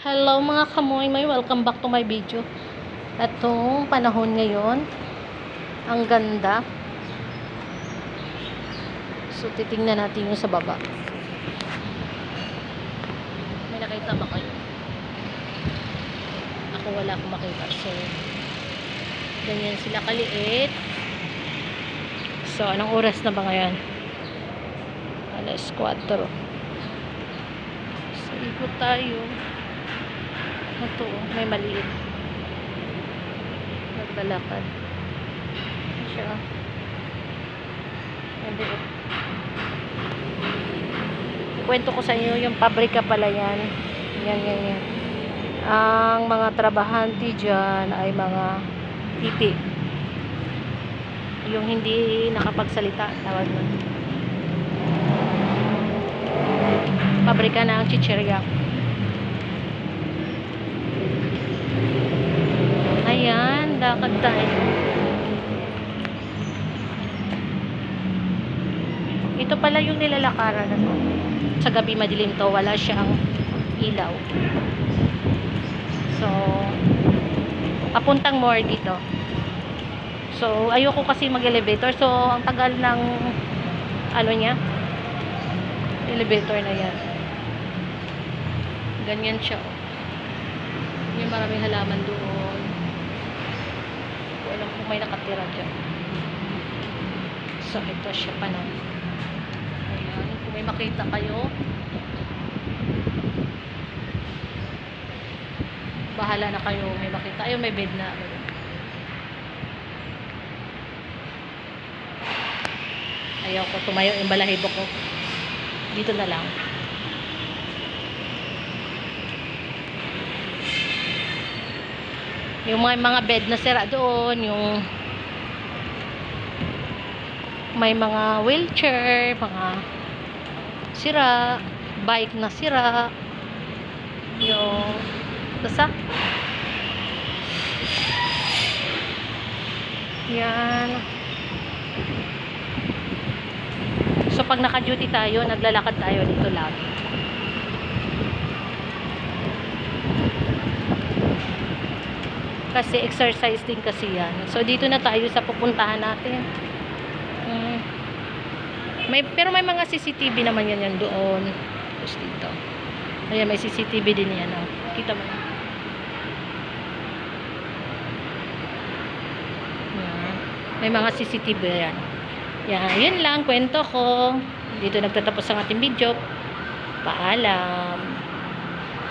Hello mga kamoy, welcome back to my video. Itong panahon ngayon, ang ganda. So titingnan natin yung sa baba. May nakita ba kayo? Ako wala akong makita. So ganyan sila kaliit. So anong oras na ba ngayon? Alas 4. So ikot tayo. Ito, may maliit. Naglalakad. Siya. Hindi. Kwento ko sa inyo, yung pabrika pala yan. Yan. Ang mga trabahante dyan ay mga pipi. Yung hindi nakapagsalita. Tawag nun. Pabrika ng chichirya. Ayan, lakad tayo. Ito pala yung nilalakaran na to. Sa gabi madilim to, wala siyang ilaw. So, papuntang more dito. So, ayoko kasi mag-elevator. So, ang tagal ng ano niya, elevator na yan. Ganyan siya. Yung maraming halaman doon. Alam kung may nakatira dyan. So, ito siya pa na. Ayan. Kung may makita kayo, bahala na kayo may makita. Ayun, may bed na. Ayaw ko tumayo yung balahibo ko. Dito na lang. Yung mga bed na sira doon, yung may mga wheelchair, mga sira, bike na sira, yung basta yan. So pag naka-duty tayo, naglalakad tayo dito lagi. Kasi exercise din kasi yan. So dito na tayo sa pupuntahan natin. Pero may mga CCTV naman yan doon. Tapos dito. Ayan, may CCTV din yan. Oh. Kita mo na. Yan. May mga CCTV yan. Yan, yun lang kwento ko. Dito nagtatapos ang ating video. Paalam.